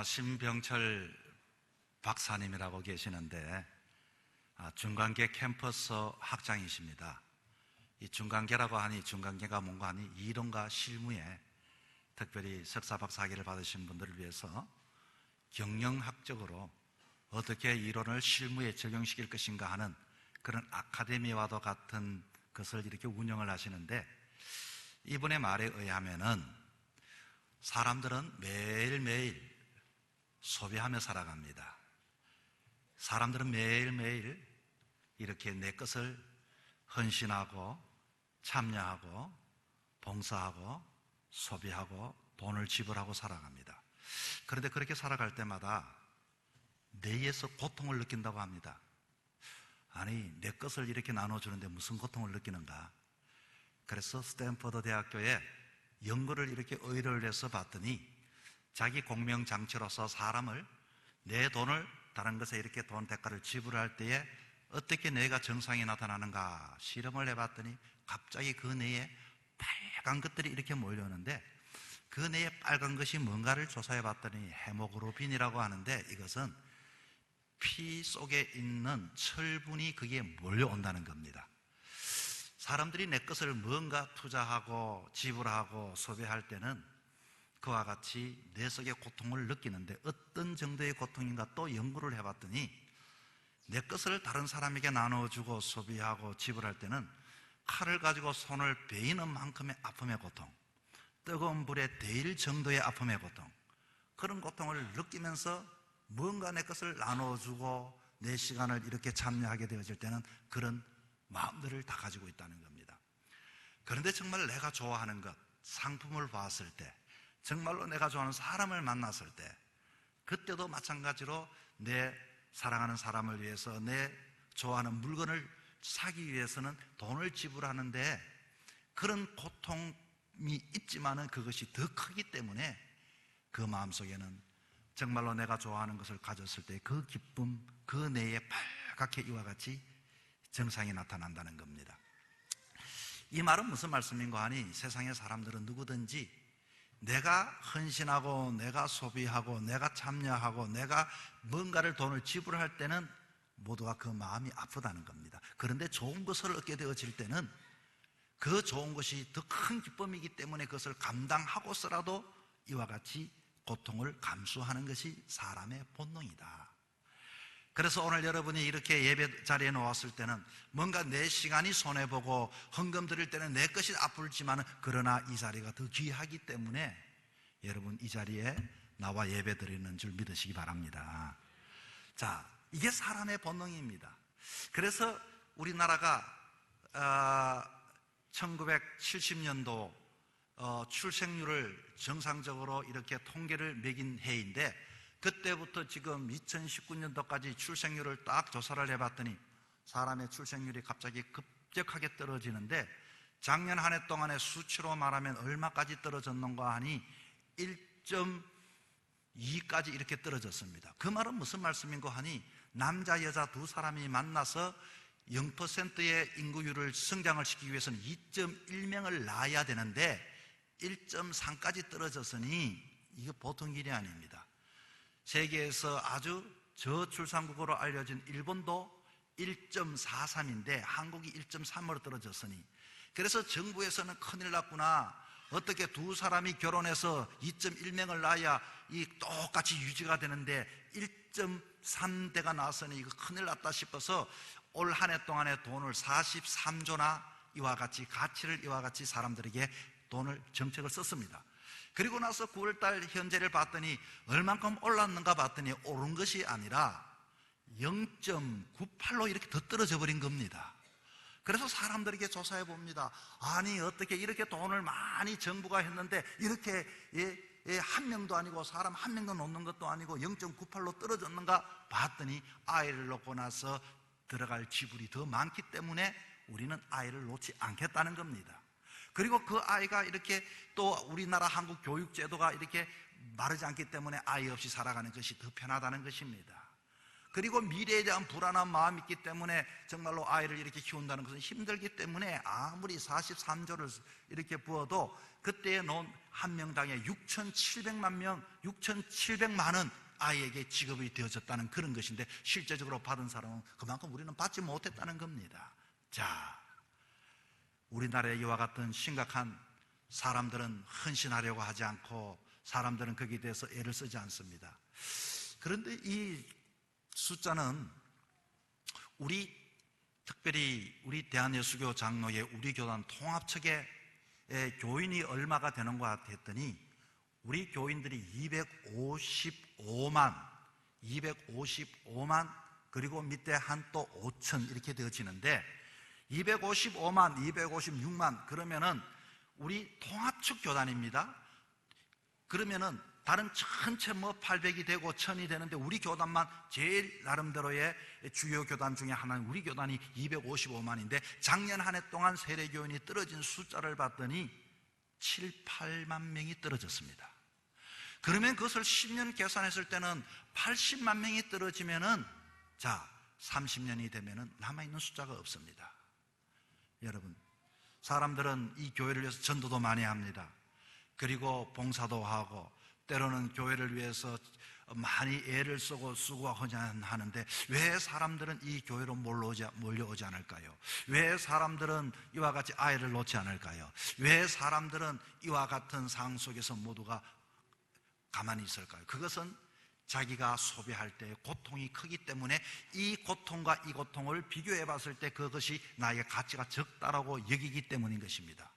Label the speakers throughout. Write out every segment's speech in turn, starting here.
Speaker 1: 신병철 박사님이라고 계시는데 중간계 캠퍼스 학장이십니다. 이 중간계라고 하니 중간계가 뭔가 하니 이론과 실무에 특별히 석사 박사학위를 받으신 분들을 위해서 경영학적으로 어떻게 이론을 실무에 적용시킬 것인가 하는 그런 아카데미와도 같은 것을 이렇게 운영을 하시는데, 이분의 말에 의하면은 사람들은 매일매일 소비하며 살아갑니다. 사람들은 매일매일 이렇게 내 것을 헌신하고 참여하고 봉사하고 소비하고 돈을 지불하고 살아갑니다. 그런데 그렇게 살아갈 때마다 내에서 고통을 느낀다고 합니다. 아니, 내 것을 이렇게 나눠주는데 무슨 고통을 느끼는가? 그래서 스탠퍼드 대학교에 연구를 이렇게 의뢰를 해서 봤더니 자기 공명장치로서 사람을 내 돈을 다른 것에 이렇게 돈 대가를 지불할 때에 어떻게 뇌가 정상이 나타나는가 실험을 해봤더니 갑자기 그 뇌에 빨간 것들이 이렇게 몰려오는데, 그 뇌에 빨간 것이 뭔가를 조사해봤더니 헤모글로빈이라고 하는데, 이것은 피 속에 있는 철분이 거기에 몰려온다는 겁니다. 사람들이 내 것을 뭔가 투자하고 지불하고 소비할 때는 그와 같이 내 속의 고통을 느끼는데, 어떤 정도의 고통인가 또 연구를 해봤더니 내 것을 다른 사람에게 나눠주고 소비하고 지불할 때는 칼을 가지고 손을 베이는 만큼의 아픔의 고통, 뜨거운 불에 데일 정도의 아픔의 고통, 그런 고통을 느끼면서 뭔가 내 것을 나눠주고 내 시간을 이렇게 참여하게 되어질 때는 그런 마음들을 다 가지고 있다는 겁니다. 그런데 정말 내가 좋아하는 것, 상품을 봤을 때, 정말로 내가 좋아하는 사람을 만났을 때, 그때도 마찬가지로 내 사랑하는 사람을 위해서 내 좋아하는 물건을 사기 위해서는 돈을 지불하는데 그런 고통이 있지만은 그것이 더 크기 때문에 그 마음속에는 정말로 내가 좋아하는 것을 가졌을 때 그 기쁨, 그 내에 빨갛게 이와 같이 정상이 나타난다는 겁니다. 이 말은 무슨 말씀인가 하니, 세상의 사람들은 누구든지 내가 헌신하고 내가 소비하고 내가 참여하고 내가 뭔가를 돈을 지불할 때는 모두가 그 마음이 아프다는 겁니다. 그런데 좋은 것을 얻게 되어질 때는 그 좋은 것이 더 큰 기쁨이기 때문에 그것을 감당하고서라도 이와 같이 고통을 감수하는 것이 사람의 본능이다. 그래서 오늘 여러분이 이렇게 예배 자리에 놓았을 때는 뭔가 내 시간이 손해보고 헌금 드릴 때는 내 것이 아플지만, 그러나 이 자리가 더 귀하기 때문에 여러분 이 자리에 나와 예배 드리는 줄 믿으시기 바랍니다. 자, 이게 사람의 본능입니다. 그래서 우리나라가 1970년도 출생률을 정상적으로 이렇게 통계를 매긴 해인데, 그때부터 지금 2019년도까지 출생률을 딱 조사를 해봤더니 사람의 출생률이 갑자기 급격하게 떨어지는데, 작년 한 해 동안에 수치로 말하면 얼마까지 떨어졌는가 하니 1.2까지 이렇게 떨어졌습니다. 그 말은 무슨 말씀인가 하니, 남자 여자 두 사람이 만나서 0%의 인구율을 성장을 시키기 위해서는 2.1명을 낳아야 되는데 1.3까지 떨어졌으니 이게 보통 일이 아닙니다. 세계에서 아주 저출산국으로 알려진 일본도 1.43인데 한국이 1.3으로 떨어졌으니, 그래서 정부에서는 큰일 났구나, 어떻게 두 사람이 결혼해서 2.1명을 낳아야 이 똑같이 유지가 되는데 1.3대가 나왔으니 이거 큰일 났다 싶어서 올 한 해 동안에 돈을 43조나 이와 같이 가치를 이와 같이 사람들에게 돈을 정책을 썼습니다. 그리고 나서 9월달 현재를 봤더니 얼만큼 올랐는가 봤더니 오른 것이 아니라 0.98로 이렇게 더 떨어져 버린 겁니다. 그래서 사람들에게 조사해 봅니다. 아니, 어떻게 이렇게 돈을 많이 정부가 했는데 이렇게 한 명도 아니고 사람 한 명도 놓는 것도 아니고 0.98로 떨어졌는가 봤더니 아이를 놓고 나서 들어갈 지불이 더 많기 때문에 우리는 아이를 놓지 않겠다는 겁니다. 그리고 그 아이가 이렇게 또 우리나라 한국 교육제도가 이렇게 마르지 않기 때문에 아이 없이 살아가는 것이 더 편하다는 것입니다. 그리고 미래에 대한 불안한 마음이 있기 때문에 정말로 아이를 이렇게 키운다는 것은 힘들기 때문에 아무리 43조를 이렇게 부어도 그때에 놓은 한 명당에 6,700만 명, 6,700만원 아이에게 지급이 되어졌다는 그런 것인데, 실제적으로 받은 사람은 그만큼 우리는 받지 못했다는 겁니다. 자, 우리나라에 이와 같은 심각한, 사람들은 헌신하려고 하지 않고 사람들은 거기에 대해서 애를 쓰지 않습니다. 그런데 이 숫자는 특별히 우리 대한예수교 장로회 우리 교단 통합측의 교인이 얼마가 되는가 했더니, 우리 교인들이 255만, 그리고 밑에 한 또 5천 이렇게 되어지는데, 255만, 256만 그러면은 우리 통합측 교단입니다. 그러면은 다른 전체 800이 되고 1000이 되는데, 우리 교단만 제일 나름대로의 주요 교단 중에 하나는 우리 교단이 255만인데, 작년 한 해 동안 세례교인이 떨어진 숫자를 봤더니 7, 8만 명이 떨어졌습니다. 그러면 그것을 10년 계산했을 때는 80만 명이 떨어지면은, 자, 30년이 되면은 남아있는 숫자가 없습니다. 여러분, 사람들은 이 교회를 위해서 전도도 많이 합니다. 그리고 봉사도 하고, 때로는 교회를 위해서 많이 애를 쓰고 헌신하는데, 왜 사람들은 이 교회로 몰려오지 않을까요? 왜 사람들은 이와 같이 아이를 놓지 않을까요? 왜 사람들은 이와 같은 상황 속에서 모두가 가만히 있을까요? 그것은 자기가 소비할 때 고통이 크기 때문에, 이 고통과 이 고통을 비교해 봤을 때 그것이 나에게 가치가 적다라고 여기기 때문인 것입니다.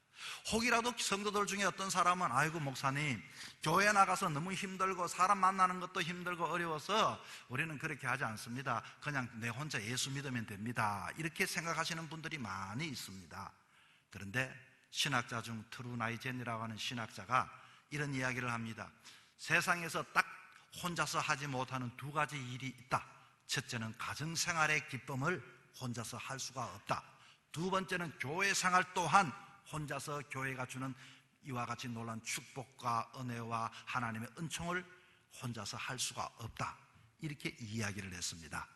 Speaker 1: 혹이라도 성도들 중에 어떤 사람은, 아이고 목사님, 교회 나가서 너무 힘들고 사람 만나는 것도 힘들고 어려워서 우리는 그렇게 하지 않습니다. 그냥 내 혼자 예수 믿으면 됩니다, 이렇게 생각하시는 분들이 많이 있습니다. 그런데 신학자 중 트루 나이젠이라고 하는 신학자가 이런 이야기를 합니다. 세상에서 딱 혼자서 하지 못하는 두 가지 일이 있다. 첫째는 가정생활의 기쁨을 혼자서 할 수가 없다. 두 번째는 교회 생활 또한 혼자서 교회가 주는 이와 같이 놀라운 축복과 은혜와 하나님의 은총을 혼자서 할 수가 없다, 이렇게 이야기를 했습니다.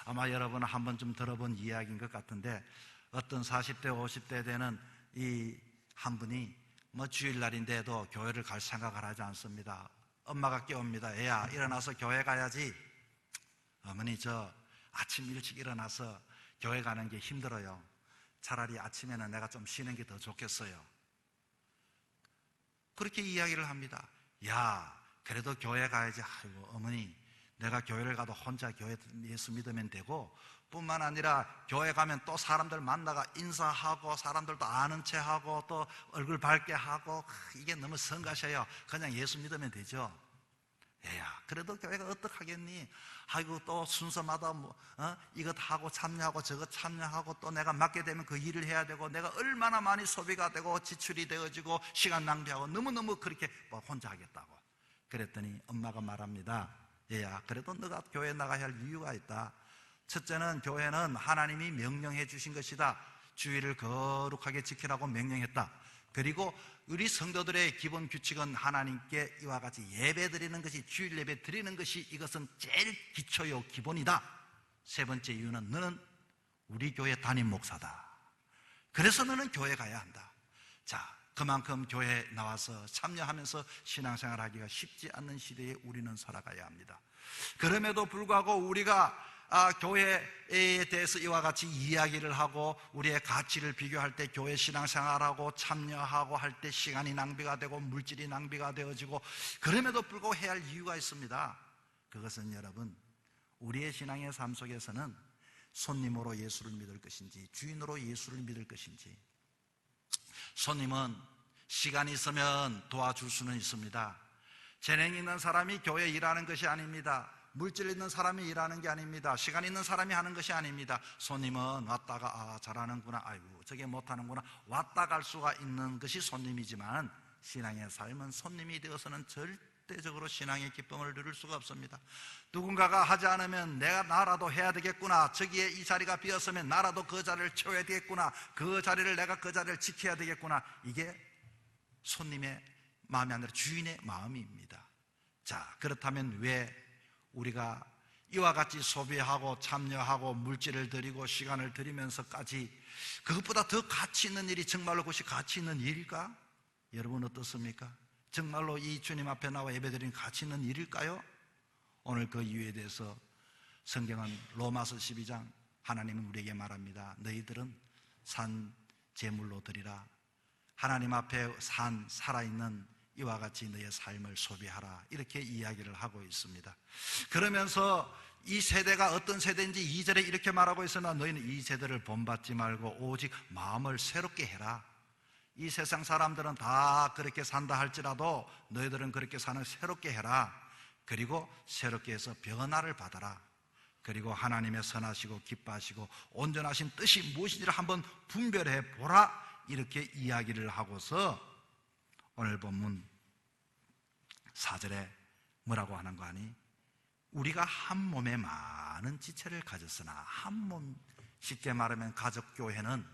Speaker 1: 아마 여러분은 한 번쯤 들어본 이야기인 것 같은데, 어떤 40대 50대 되는 이 한 분이 주일날인데도 교회를 갈 생각을 하지 않습니다. 엄마가 깨웁니다. 애야, 일어나서 교회 가야지. 어머니, 저 아침 일찍 일어나서 교회 가는 게 힘들어요. 차라리 아침에는 내가 좀 쉬는 게 더 좋겠어요. 그렇게 이야기를 합니다. 야, 그래도 교회 가야지. 아이고 어머니, 내가 교회를 가도 혼자 교회 예수 믿으면 되고, 뿐만 아니라 교회 가면 또 사람들 만나가 인사하고 사람들도 아는 체 하고 또 얼굴 밝게 하고, 이게 너무 성가셔요. 그냥 예수 믿으면 되죠. 야, 그래도 교회가 어떡하겠니? 아이고 또 순서마다 이것 하고 참여하고 저것 참여하고, 또 내가 맡게 되면 그 일을 해야 되고, 내가 얼마나 많이 소비가 되고 지출이 되어지고 시간 낭비하고, 너무너무 그렇게 혼자 하겠다고. 그랬더니 엄마가 말합니다. 얘야, 그래도 너가 교회 나가야 할 이유가 있다. 첫째는 교회는 하나님이 명령해 주신 것이다. 주의를 거룩하게 지키라고 명령했다. 그리고 우리 성도들의 기본 규칙은 하나님께 이와 같이 예배 드리는 것이, 주일 예배 드리는 것이, 이것은 제일 기초요 기본이다. 세 번째 이유는 너는 우리 교회 담임 목사다. 그래서 너는 교회 가야 한다. 자, 그만큼 교회에 나와서 참여하면서 신앙생활 하기가 쉽지 않는 시대에 우리는 살아가야 합니다. 그럼에도 불구하고 우리가 교회에 대해서 이와 같이 이야기를 하고 우리의 가치를 비교할 때, 교회 신앙생활하고 참여하고 할 때 시간이 낭비가 되고 물질이 낭비가 되어지고, 그럼에도 불구하고 해야 할 이유가 있습니다. 그것은 여러분, 우리의 신앙의 삶 속에서는 손님으로 예수를 믿을 것인지 주인으로 예수를 믿을 것인지. 손님은 시간이 있으면 도와줄 수는 있습니다. 재능 있는 사람이 교회에 일하는 것이 아닙니다. 물질 있는 사람이 일하는 게 아닙니다. 시간 있는 사람이 하는 것이 아닙니다. 손님은 왔다가 잘하는구나, 아이고 저게 못하는구나, 왔다 갈 수가 있는 것이 손님이지만, 신앙의 삶은 손님이 되어서는 절대적으로 신앙의 기쁨을 누릴 수가 없습니다. 누군가가 하지 않으면 나라도 해야 되겠구나, 저기에 이 자리가 비었으면 나라도 그 자리를 채워야 되겠구나, 그 자리를 내가 그 자리를 지켜야 되겠구나, 이게 손님의 마음이 아니라 주인의 마음입니다. 자, 그렇다면 왜 우리가 이와 같이 소비하고 참여하고 물질을 들이고 시간을 들이면서까지 그것보다 더 가치 있는 일이 정말로 그것이 가치 있는 일일까? 여러분 어떻습니까? 정말로 이 주님 앞에 나와 예배드리는 가치 있는 일일까요? 오늘 그 이유에 대해서 성경은 로마서 12장 하나님은 우리에게 말합니다. 너희들은 산 제물로 드리라. 하나님 앞에 산 살아있는 이와 같이 너의 삶을 소비하라. 이렇게 이야기를 하고 있습니다. 그러면서 이 세대가 어떤 세대인지 2절에 이렇게 말하고 있으나 너희는 이 세대를 본받지 말고 오직 마음을 새롭게 해라. 이 세상 사람들은 다 그렇게 산다 할지라도 너희들은 그렇게 사는 새롭게 해라. 그리고 새롭게 해서 변화를 받아라. 그리고 하나님의 선하시고 기뻐하시고 온전하신 뜻이 무엇인지를 한번 분별해 보라. 이렇게 이야기를 하고서 오늘 본문 4절에 뭐라고 하는 거 아니? 우리가 한 몸에 많은 지체를 가졌으나 한 몸, 쉽게 말하면 가족교회는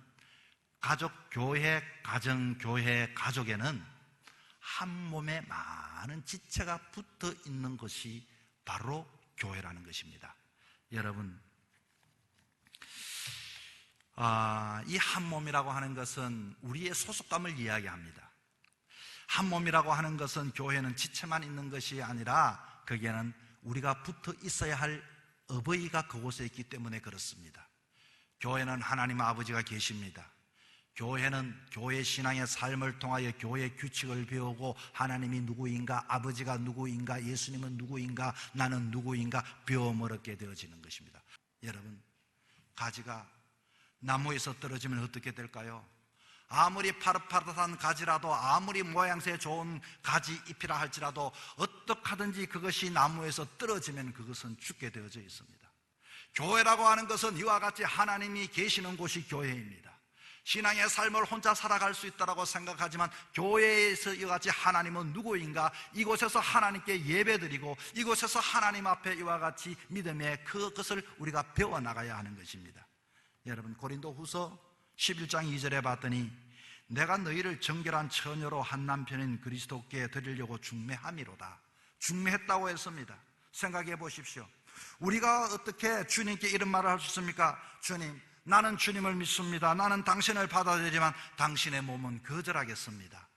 Speaker 1: 가족교회, 가정교회, 가족에는 한 몸에 많은 지체가 붙어 있는 것이 바로 교회라는 것입니다. 여러분, 이 한 몸이라고 하는 것은 우리의 소속감을 이야기합니다. 한 몸이라고 하는 것은 교회는 지체만 있는 것이 아니라 거기에는 우리가 붙어 있어야 할 어버이가 그곳에 있기 때문에 그렇습니다. 교회는 하나님 아버지가 계십니다. 교회는 교회 신앙의 삶을 통하여 교회 규칙을 배우고 하나님이 누구인가, 아버지가 누구인가, 예수님은 누구인가, 나는 누구인가 배움을 얻게 되어지는 것입니다. 여러분, 가지가 나무에서 떨어지면 어떻게 될까요? 아무리 파릇파릇한 가지라도, 아무리 모양새 좋은 가지 잎이라 할지라도 어떻게 하든지 그것이 나무에서 떨어지면 그것은 죽게 되어져 있습니다. 교회라고 하는 것은 이와 같이 하나님이 계시는 곳이 교회입니다. 신앙의 삶을 혼자 살아갈 수 있다고 생각하지만 교회에서 이와 같이 하나님은 누구인가, 이곳에서 하나님께 예배드리고 이곳에서 하나님 앞에 이와 같이 믿음의 그것을 우리가 배워나가야 하는 것입니다. 여러분, 고린도후서 11장 2절에 봤더니 내가 너희를 정결한 처녀로 한 남편인 그리스도께 드리려고 중매함이로다. 중매했다고 했습니다. 생각해 보십시오. 우리가 어떻게 주님께 이런 말을 할 수 있습니까? 주님, 나는 주님을 믿습니다. 나는 당신을 받아들이지만 당신의 몸은 거절하겠습니다.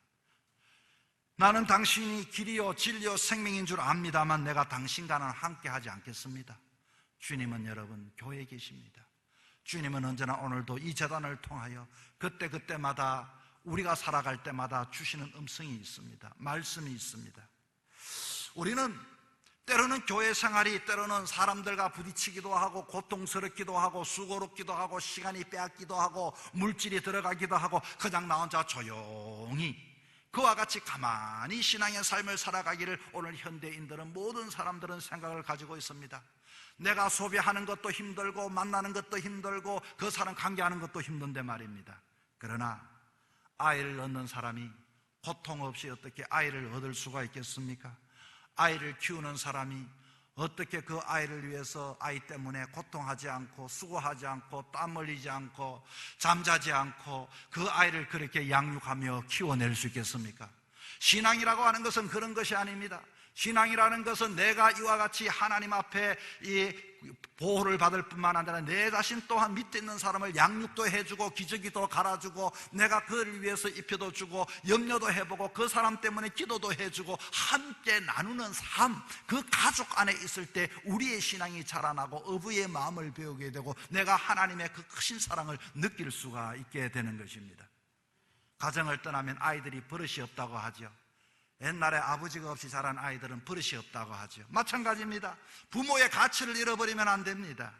Speaker 1: 나는 당신이 길이요 진리요 생명인 줄 압니다만 내가 당신과는 함께하지 않겠습니다. 주님은 여러분 교회에 계십니다. 주님은 언제나 오늘도 이 제단을 통하여 그때그때마다 우리가 살아갈 때마다 주시는 음성이 있습니다. 말씀이 있습니다. 우리는 때로는 교회 생활이 때로는 사람들과 부딪히기도 하고 고통스럽기도 하고 수고롭기도 하고 시간이 빼앗기도 하고 물질이 들어가기도 하고 그냥 나 혼자 조용히 그와 같이 가만히 신앙의 삶을 살아가기를 오늘 현대인들은, 모든 사람들은 생각을 가지고 있습니다. 내가 소비하는 것도 힘들고 만나는 것도 힘들고 그 사람 관계하는 것도 힘든데 말입니다. 그러나 아이를 얻는 사람이 고통 없이 어떻게 아이를 얻을 수가 있겠습니까? 아이를 키우는 사람이 어떻게 그 아이를 위해서 아이 때문에 고통하지 않고 수고하지 않고 땀 흘리지 않고 잠자지 않고 그 아이를 그렇게 양육하며 키워낼 수 있겠습니까? 신앙이라고 하는 것은 그런 것이 아닙니다. 신앙이라는 것은 내가 이와 같이 하나님 앞에 이 보호를 받을 뿐만 아니라 내 자신 또한 밑에 있는 사람을 양육도 해주고 기저귀도 갈아주고 내가 그를 위해서 입혀도 주고 염려도 해보고 그 사람 때문에 기도도 해주고 함께 나누는 삶, 그 가족 안에 있을 때 우리의 신앙이 자라나고 어부의 마음을 배우게 되고 내가 하나님의 그 크신 사랑을 느낄 수가 있게 되는 것입니다. 가정을 떠나면 아이들이 버릇이 없다고 하죠. 옛날에 아버지가 없이 자란 아이들은 버릇이 없다고 하죠. 마찬가지입니다. 부모의 가치를 잃어버리면 안 됩니다.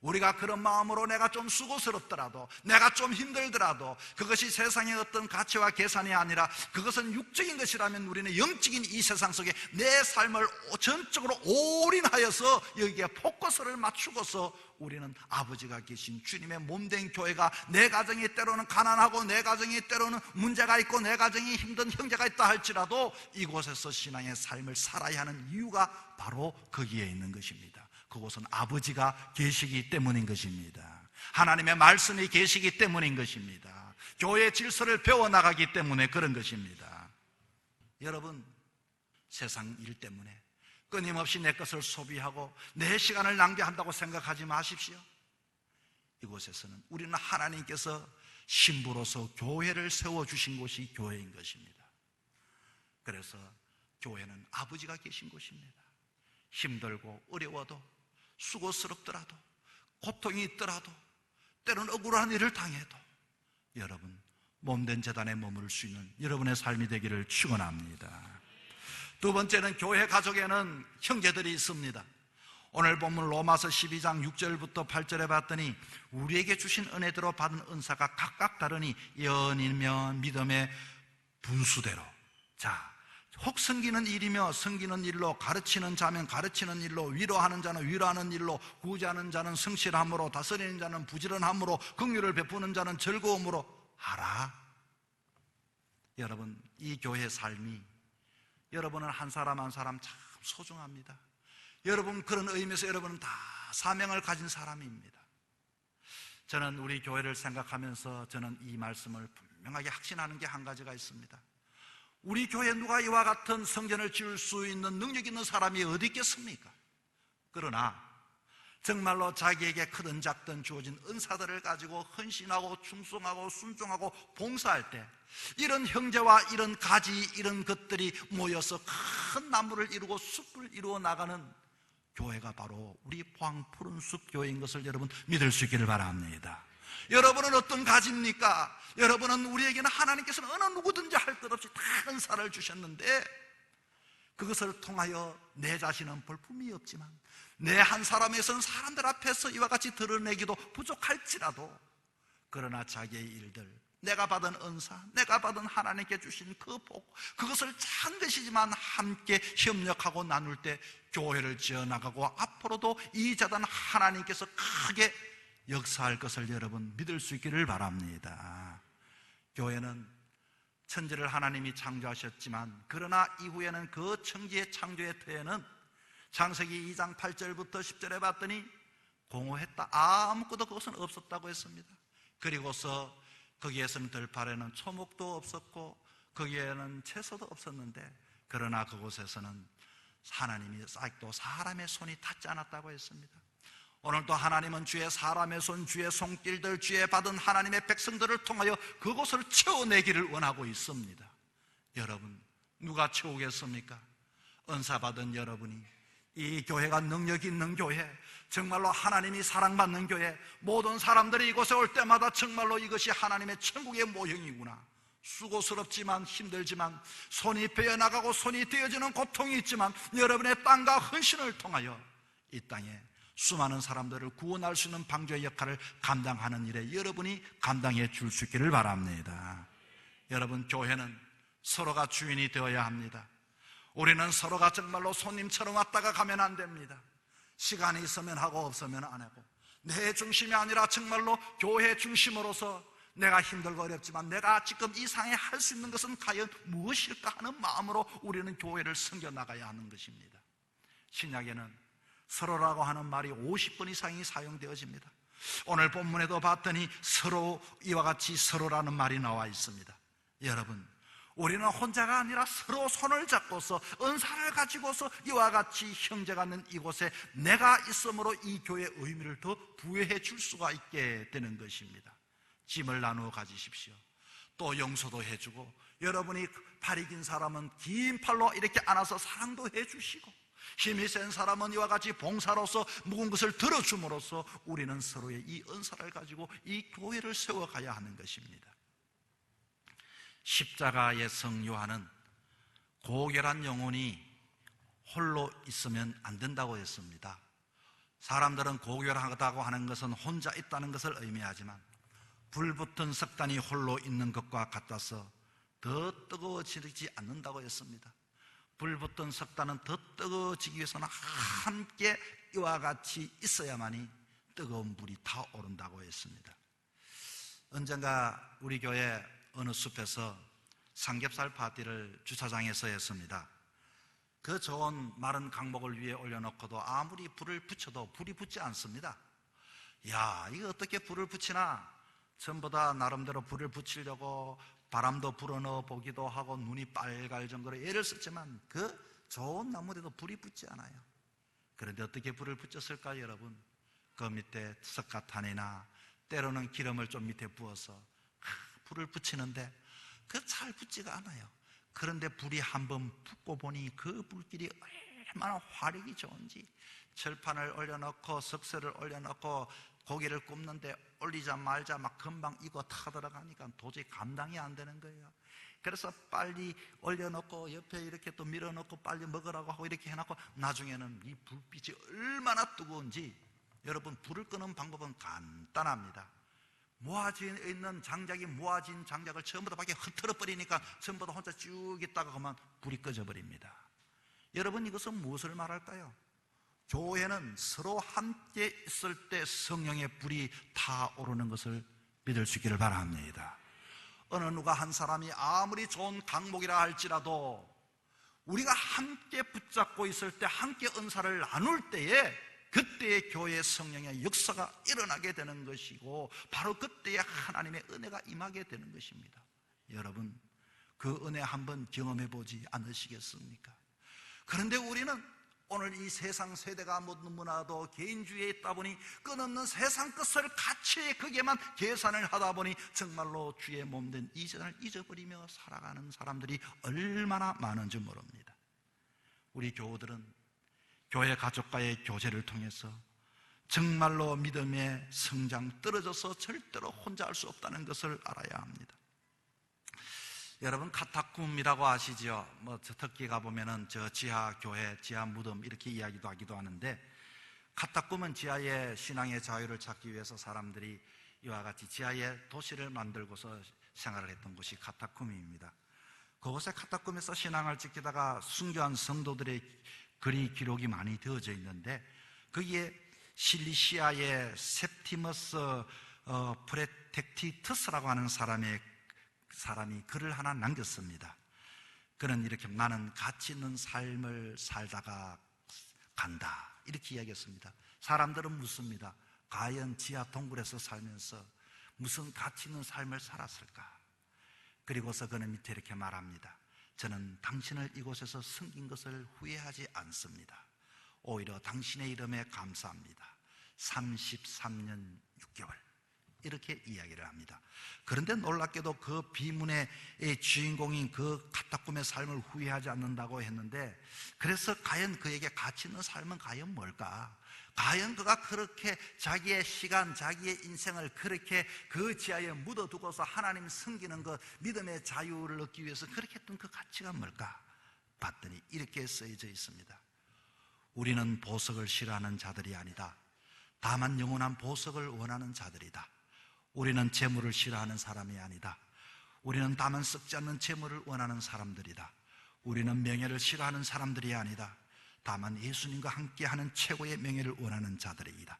Speaker 1: 우리가 그런 마음으로 내가 좀 수고스럽더라도 내가 좀 힘들더라도 그것이 세상의 어떤 가치와 계산이 아니라 그것은 육적인 것이라면 우리는 영적인 이 세상 속에 내 삶을 전적으로 올인하여서 여기에 포커스를 맞추고서 우리는 아버지가 계신 주님의 몸된 교회가, 내 가정이 때로는 가난하고 내 가정이 때로는 문제가 있고 내 가정이 힘든 형제가 있다 할지라도 이곳에서 신앙의 삶을 살아야 하는 이유가 바로 거기에 있는 것입니다. 그곳은 아버지가 계시기 때문인 것입니다. 하나님의 말씀이 계시기 때문인 것입니다. 교회의 질서를 배워나가기 때문에 그런 것입니다. 여러분, 세상 일 때문에 끊임없이 내 것을 소비하고 내 시간을 낭비한다고 생각하지 마십시오. 이곳에서는 우리는 하나님께서 신부로서 교회를 세워주신 곳이 교회인 것입니다. 그래서 교회는 아버지가 계신 곳입니다. 힘들고 어려워도, 수고스럽더라도, 고통이 있더라도, 때로는 억울한 일을 당해도 여러분 몸된 제단에 머무를 수 있는 여러분의 삶이 되기를 축원합니다. 두 번째는 교회 가족에는 형제들이 있습니다. 오늘 본문 로마서 12장 6절부터 8절에 봤더니 우리에게 주신 은혜대로 받은 은사가 각각 다르니 예언이며 믿음의 분수대로, 혹 섬기는 일이며 섬기는 일로, 가르치는 자면 가르치는 일로, 위로하는 자는 위로하는 일로, 구제하는 자는 성실함으로, 다스리는 자는 부지런함으로, 긍휼을 베푸는 자는 즐거움으로 하라. 여러분, 이 교회의 삶이 여러분은 한 사람 한 사람 참 소중합니다. 여러분, 그런 의미에서 여러분은 다 사명을 가진 사람입니다. 저는 우리 교회를 생각하면서 저는 이 말씀을 분명하게 확신하는 게 한 가지가 있습니다. 우리 교회에 누가 이와 같은 성전을 지을 수 있는 능력 있는 사람이 어디 있겠습니까? 그러나 정말로 자기에게 크든 작든 주어진 은사들을 가지고 헌신하고 충성하고 순종하고 봉사할 때 이런 형제와 이런 가지, 이런 것들이 모여서 큰 나무를 이루고 숲을 이루어 나가는 교회가 바로 우리 포항 푸른숲 교회인 것을 여러분 믿을 수 있기를 바랍니다. 여러분은 어떤 가지입니까? 여러분은, 우리에게는 하나님께서는 어느 누구든지 할 것 없이 다 은사를 주셨는데 그것을 통하여 내 자신은 볼품이 없지만 내 한 사람에서는 사람들 앞에서 이와 같이 드러내기도 부족할지라도, 그러나 자기의 일들, 내가 받은 은사, 내가 받은 하나님께 주신 그 복, 그것을 작은 것이지만 함께 협력하고 나눌 때 교회를 지어나가고 앞으로도 이 재단 하나님께서 크게 역사할 것을 여러분 믿을 수 있기를 바랍니다. 교회는 천지를 하나님이 창조하셨지만 그러나 이후에는 그 천지의 창조의 터에는 창세기 2장 8절부터 10절에 봤더니 공허했다, 아무것도 그것은 없었다고 했습니다. 그리고서 거기에서는 들판에는 초목도 없었고 거기에는 채소도 없었는데, 그러나 그곳에서는 하나님이 아직도 사람의 손이 닿지 않았다고 했습니다. 오늘도 하나님은 주의 사람의 손, 주의 손길들, 주의 받은 하나님의 백성들을 통하여 그곳을 채워내기를 원하고 있습니다. 여러분, 누가 채우겠습니까? 은사 받은 여러분이, 이 교회가 능력 있는 교회, 정말로 하나님이 사랑받는 교회, 모든 사람들이 이곳에 올 때마다 정말로 이것이 하나님의 천국의 모형이구나, 수고스럽지만 힘들지만 손이 베어나가고 손이 떼어지는 고통이 있지만 여러분의 땀과 헌신을 통하여 이 땅에 수많은 사람들을 구원할 수 있는 방주의 역할을 감당하는 일에 여러분이 감당해 줄 수 있기를 바랍니다. 여러분, 교회는 서로가 주인이 되어야 합니다. 우리는 서로가 정말로 손님처럼 왔다가 가면 안 됩니다. 시간이 있으면 하고 없으면 안 하고, 내 중심이 아니라 정말로 교회 중심으로서 내가 힘들고 어렵지만 내가 지금 이 상에 할 수 있는 것은 과연 무엇일까 하는 마음으로 우리는 교회를 섬겨나가야 하는 것입니다. 신약에는 서로라고 하는 말이 50번 이상이 사용되어집니다. 오늘 본문에도 봤더니 서로, 이와 같이 서로라는 말이 나와 있습니다. 여러분, 우리는 혼자가 아니라 서로 손을 잡고서 은사를 가지고서 이와 같이 형제가 있는 이곳에 내가 있으므로 이 교회의 의미를 더 부여해 줄 수가 있게 되는 것입니다. 짐을 나누어 가지십시오. 또 용서도 해주고, 여러분이 팔이 긴 사람은 긴 팔로 이렇게 안아서 사랑도 해주시고, 힘이 센 사람은 이와 같이 봉사로서 묵은 것을 들어줌으로써 우리는 서로의 이 은사를 가지고 이 교회를 세워가야 하는 것입니다. 십자가의 성 요한은 고결한 영혼이 홀로 있으면 안 된다고 했습니다. 사람들은 고결하다고 하는 것은 혼자 있다는 것을 의미하지만 불붙은 석단이 홀로 있는 것과 같아서 더 뜨거워지지 않는다고 했습니다. 불붙은 석단은 더 뜨거워지기 위해서는 함께 이와 같이 있어야만이 뜨거운 불이 타오른다고 했습니다. 언젠가 우리 교회 어느 숲에서 삼겹살 파티를 주차장에서 했습니다. 그 좋은 마른 강목을 위에 올려놓고도 아무리 불을 붙여도 불이 붙지 않습니다. 야, 이거 어떻게 불을 붙이나? 전부 다 나름대로 불을 붙이려고 바람도 불어넣어 보기도 하고 눈이 빨갈 정도로 애를 썼지만 그 좋은 나무에도 불이 붙지 않아요. 그런데 어떻게 불을 붙였을까요, 여러분? 그 밑에 석가탄이나 때로는 기름을 좀 밑에 부어서 불을 붙이는데 그 잘 붙지가 않아요. 그런데 불이 한번 붙고 보니 그 불길이 얼마나 화력이 좋은지, 철판을 올려놓고 석쇠를 올려놓고 고기를 굽는데 올리자 말자 막 금방 익어 타들어가니까 도저히 감당이 안 되는 거예요. 그래서 빨리 올려놓고 옆에 이렇게 또 밀어놓고 빨리 먹으라고 하고 이렇게 해놓고 나중에는 이 불빛이 얼마나 뜨거운지, 여러분, 불을 끄는 방법은 간단합니다. 모아져 있는 장작이 모아진 장작을 전부 다 밖에 흩어져 버리니까 전부 다 혼자 쭉 있다가 그만 불이 꺼져 버립니다. 여러분, 이것은 무엇을 말할까요? 교회는 서로 함께 있을 때 성령의 불이 타오르는 것을 믿을 수 있기를 바랍니다. 어느 누가 한 사람이 아무리 좋은 강목이라 할지라도 우리가 함께 붙잡고 있을 때, 함께 은사를 나눌 때에 그때의 교회의 성령의 역사가 일어나게 되는 것이고, 바로 그때에 하나님의 은혜가 임하게 되는 것입니다. 여러분, 그 은혜 한번 경험해 보지 않으시겠습니까? 그런데 우리는 오늘 이 세상 세대가 너무나도 개인주의에 있다 보니 끝없는 세상 것을 같이 거기에만 계산을 하다 보니 정말로 주의 몸된 이전을 잊어버리며 살아가는 사람들이 얼마나 많은지 모릅니다. 우리 교우들은 교회 가족과의 교제를 통해서 정말로 믿음의 성장, 떨어져서 절대로 혼자 할 수 없다는 것을 알아야 합니다. 여러분, 카타쿰이라고 아시죠? 저 터키 가보면은 저 지하 교회, 지하 무덤 이렇게 이야기도 하기도 하는데, 카타쿰은 지하의 신앙의 자유를 찾기 위해서 사람들이 이와 같이 지하에 도시를 만들고서 생활을 했던 곳이 카타쿰입니다. 그곳에 카타쿰에서 신앙을 지키다가 순교한 성도들의 글이 기록이 많이 되어져 있는데, 거기에 실리시아의 셉티머스 프레텍티투스라고 하는 사람이 글을 하나 남겼습니다. 그는 이렇게, 나는 가치 있는 삶을 살다가 간다, 이렇게 이야기했습니다. 사람들은 묻습니다. 과연 지하 동굴에서 살면서 무슨 가치 있는 삶을 살았을까? 그리고서 그는 밑에 이렇게 말합니다. 저는 당신을 이곳에서 섬긴 것을 후회하지 않습니다. 오히려 당신의 이름에 감사합니다. 33년 6개월 이렇게 이야기를 합니다. 그런데 놀랍게도 그 비문의 주인공인 그 카타쿰의 삶을 후회하지 않는다고 했는데, 그래서 과연 그에게 가치 있는 삶은 과연 뭘까? 과연 그가 그렇게 자기의 시간, 자기의 인생을 그렇게 그 지하에 묻어두고서 하나님 섬기는 것, 믿음의 자유를 얻기 위해서 그렇게 했던 그 가치가 뭘까? 봤더니 이렇게 쓰여져 있습니다. 우리는 보석을 싫어하는 자들이 아니다. 다만 영원한 보석을 원하는 자들이다. 우리는 재물을 싫어하는 사람이 아니다. 우리는 다만 썩지 않는 재물을 원하는 사람들이다. 우리는 명예를 싫어하는 사람들이 아니다. 다만 예수님과 함께하는 최고의 명예를 원하는 자들이다.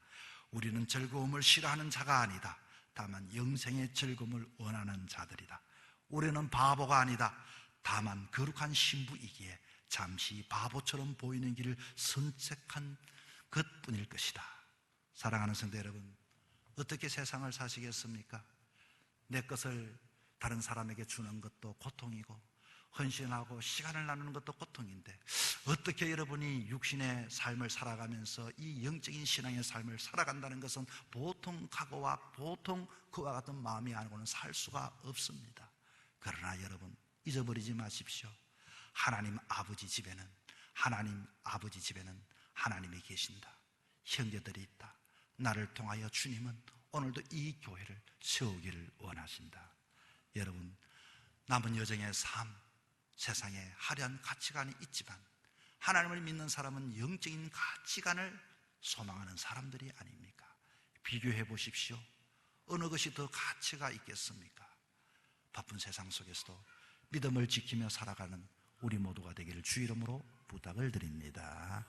Speaker 1: 우리는 즐거움을 싫어하는 자가 아니다. 다만 영생의 즐거움을 원하는 자들이다. 우리는 바보가 아니다. 다만 거룩한 신부이기에 잠시 바보처럼 보이는 길을 선택한 것뿐일 것이다. 사랑하는 성도 여러분, 어떻게 세상을 사시겠습니까? 내 것을 다른 사람에게 주는 것도 고통이고, 헌신하고 시간을 나누는 것도 고통인데, 어떻게 여러분이 육신의 삶을 살아가면서 이 영적인 신앙의 삶을 살아간다는 것은 보통 각오와 보통 그와 같은 마음이 아니고는 살 수가 없습니다. 그러나 여러분, 잊어버리지 마십시오. 하나님 아버지 집에는 하나님이 계신다. 형제들이 있다. 나를 통하여 주님은 오늘도 이 교회를 세우기를 원하신다. 여러분, 남은 여정의 삶, 세상에 화려한 가치관이 있지만 하나님을 믿는 사람은 영적인 가치관을 소망하는 사람들이 아닙니까? 비교해 보십시오. 어느 것이 더 가치가 있겠습니까? 바쁜 세상 속에서도 믿음을 지키며 살아가는 우리 모두가 되기를 주 이름으로 부탁을 드립니다.